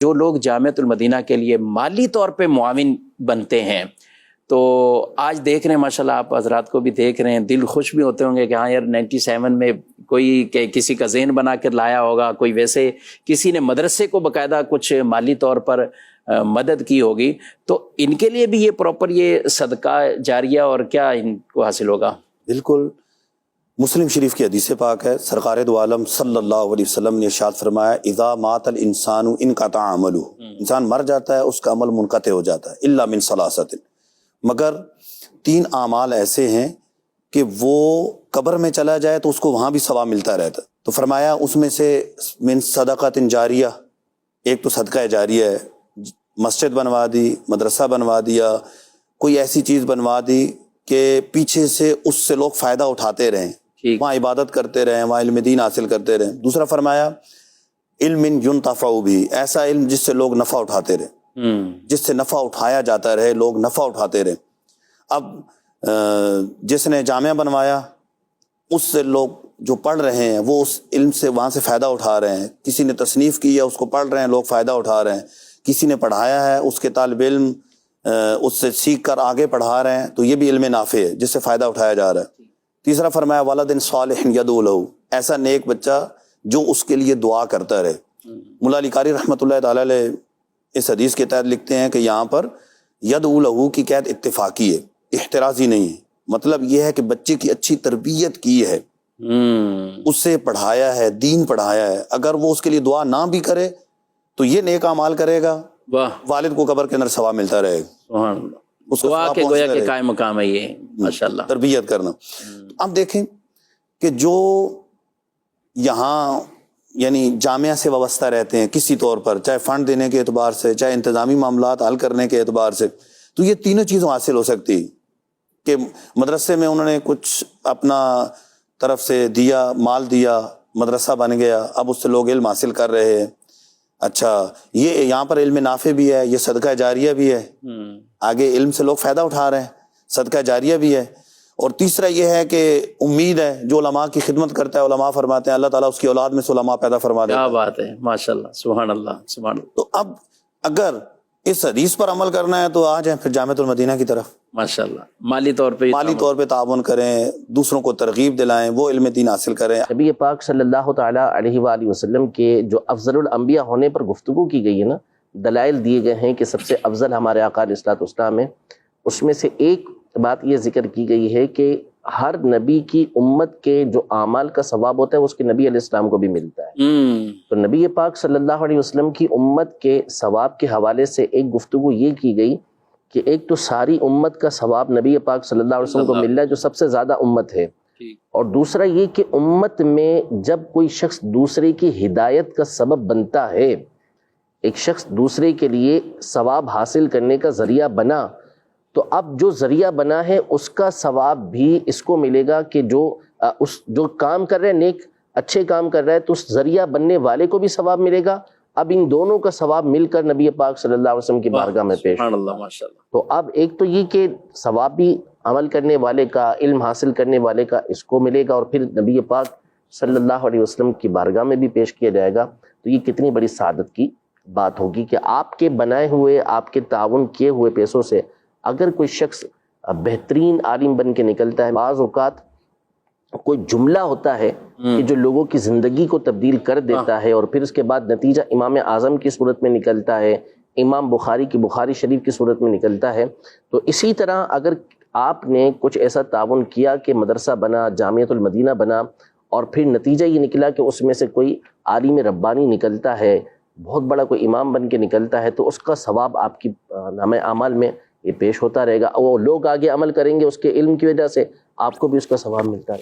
جو لوگ جامعۃ المدینہ کے لیے مالی طور پہ معاون بنتے ہیں، تو آج دیکھ رہے ہیں ماشاءاللہ، آپ حضرات کو بھی دیکھ رہے ہیں، دل خوش بھی ہوتے ہوں گے کہ ہاں یار 97 میں کوئی کسی کا ذہن بنا کر لایا ہوگا، کوئی ویسے کسی نے مدرسے کو باقاعدہ کچھ مالی طور پر مدد کی ہوگی، تو ان کے لیے بھی یہ پراپر یہ صدقہ جاریہ اور کیا ان کو حاصل ہوگا؟ بالکل، مسلم شریف کی حدیث پاک ہے، سرکار دو عالم صلی اللہ علیہ وسلم نے ارشاد فرمایا اذا مات الانسان انقطع عملہ، انسان مر جاتا ہے اس کا عمل منقطع ہو جاتا ہے، الا من ثلاثۃ، مگر 3 اعمال ایسے ہیں کہ وہ قبر میں چلا جائے تو اس کو وہاں بھی ثواب ملتا رہتا ہے۔ تو فرمایا اس میں سے من صدقۃ جاریہ، ایک تو صدقہ جاریہ ہے، مسجد بنوا دی، مدرسہ بنوا دیا، کوئی ایسی چیز بنوا دی کہ پیچھے سے اس سے لوگ فائدہ اٹھاتے رہیں، وہاں عبادت کرتے رہیں، وہاں علم دین حاصل کرتے رہیں۔ دوسرا فرمایا علم ینتفع بھی، ایسا علم جس سے لوگ نفع اٹھاتے رہیں، جس سے نفع اٹھایا جاتا رہے، لوگ نفع اٹھاتے رہیں۔ اب جس نے جامعہ بنوایا اس سے لوگ جو پڑھ رہے ہیں وہ اس علم سے وہاں سے فائدہ اٹھا رہے ہیں، کسی نے تصنیف کی ہے اس کو پڑھ رہے ہیں، لوگ فائدہ اٹھا رہے ہیں، کسی نے پڑھایا ہے اس کے طالب علم اس سے سیکھ کر آگے پڑھا رہے ہیں، تو یہ بھی علم نافع ہے جس سے فائدہ اٹھایا جا رہا ہے۔ تیسرا فرمایا ولد صالح یدعو لہ، ایسا نیک بچہ جو اس کے لیے دعا کرتا رہے۔ مولا علی قاری رحمۃ اللہ تعالی علیہ اس حدیث کے تحت لکھتے ہیں کہ یہاں پر یدعو لہ کی قید اتفاقی ہے، احترازی نہیں ہے، مطلب یہ ہے کہ بچے کی اچھی تربیت کی ہے، اسے پڑھایا ہے، دین پڑھایا ہے، اگر وہ اس کے لیے دعا نہ بھی کرے تو یہ نیک اعمال کرے گا، والد کو قبر کے اندر ثواب ملتا رہے گا۔ سبحان اللہ، دعا کے گویا کہ قائم مقام ہے یہ، ماشاءاللہ تربیت کرنا۔ اب دیکھیں کہ جو یہاں یعنی جامعہ سے وابستہ رہتے ہیں کسی طور پر، چاہے فنڈ دینے کے اعتبار سے، چاہے انتظامی معاملات حل کرنے کے اعتبار سے، تو یہ تینوں چیزوں حاصل ہو سکتی کہ مدرسے میں انہوں نے کچھ اپنا طرف سے دیا، مال دیا، مدرسہ بن گیا، اب اس سے لوگ علم حاصل کر رہے ہیں۔ اچھا، یہ یہاں پر علم نافع بھی ہے، یہ صدقہ جاریہ بھی ہے، آگے علم سے لوگ فائدہ اٹھا رہے ہیں، صدقہ جاریہ بھی ہے۔ اور تیسرا یہ ہے کہ امید ہے، جو علماء کی خدمت کرتا ہے، علماء فرماتے ہیں اللہ تعالیٰ اس کی اولاد میں سے علماء پیدا فرما دیتا ہے۔ کیا بات ہے، ماشاءاللہ، سبحان اللہ، سبحان اللہ۔ تو اب اگر اس حدیث پر عمل کرنا ہے تو آ جائیں پھر جامعۃ المدینہ کی طرف، ماشاءاللہ، مالی طور پہ تعاون کریں، دوسروں کو ترغیب دلائیں، وہ علم دین حاصل کریں۔ نبی پاک صلی اللہ تعالیٰ علیہ وآلہ وسلم کے جو افضل الانبیاء ہونے پر گفتگو کی گئی ہے نا، دلائل دیے گئے ہیں کہ سب سے افضل ہمارے آقا علیہ الصلوۃ والسلام ہے، اس میں سے ایک بات یہ ذکر کی گئی ہے کہ ہر نبی کی امت کے جو اعمال کا ثواب ہوتا ہے اس کے نبی علیہ السلام کو بھی ملتا ہے۔ تو نبی پاک صلی اللہ علیہ وسلم کی امت کے ثواب کے حوالے سے ایک گفتگو یہ کی گئی کہ ایک تو ساری امت کا ثواب نبی پاک صلی اللہ علیہ وسلم کو مل رہا ہے جو سب سے زیادہ امت ہے، اور دوسرا یہ کہ امت میں جب کوئی شخص دوسرے کی ہدایت کا سبب بنتا ہے، ایک شخص دوسرے کے لیے ثواب حاصل کرنے کا ذریعہ بنا، تو اب جو ذریعہ بنا ہے اس کا ثواب بھی اس کو ملے گا کہ جو کام کر رہے ہیں، نیک اچھے کام کر رہا ہے، تو اس ذریعہ بننے والے کو بھی ثواب ملے گا۔ اب ان دونوں کا ثواب مل کر نبی پاک صلی اللہ علیہ وسلم کی بارگاہ میں پیش سبحان اللہ، ماشاءاللہ۔ تو اب ایک تو یہ کہ ثواب بھی عمل کرنے والے کا، علم حاصل کرنے والے کا اس کو ملے گا، اور پھر نبی پاک صلی اللہ علیہ وسلم کی بارگاہ میں بھی پیش کیا جائے گا، تو یہ کتنی بڑی سعادت کی بات ہوگی کہ آپ کے بنائے ہوئے، آپ کے تعاون کیے ہوئے پیسوں سے اگر کوئی شخص بہترین عالم بن کے نکلتا ہے، بعض اوقات کوئی جملہ ہوتا ہے کہ جو لوگوں کی زندگی کو تبدیل کر دیتا ہے، اور پھر اس کے بعد نتیجہ امام اعظم کی صورت میں نکلتا ہے، امام بخاری کی بخاری شریف کی صورت میں نکلتا ہے۔ تو اسی طرح اگر آپ نے کچھ ایسا تعاون کیا کہ مدرسہ بنا، جامعۃ المدینہ بنا، اور پھر نتیجہ یہ نکلا کہ اس میں سے کوئی عالم ربانی نکلتا ہے، بہت بڑا کوئی امام بن کے نکلتا ہے، تو اس کا ثواب آپ کی نامہ اعمال میں یہ پیش ہوتا رہے گا، اور وہ لوگ آگے عمل کریں گے اس کے علم کی وجہ سے، آپ کو بھی اس کا ثواب ملتا ہے۔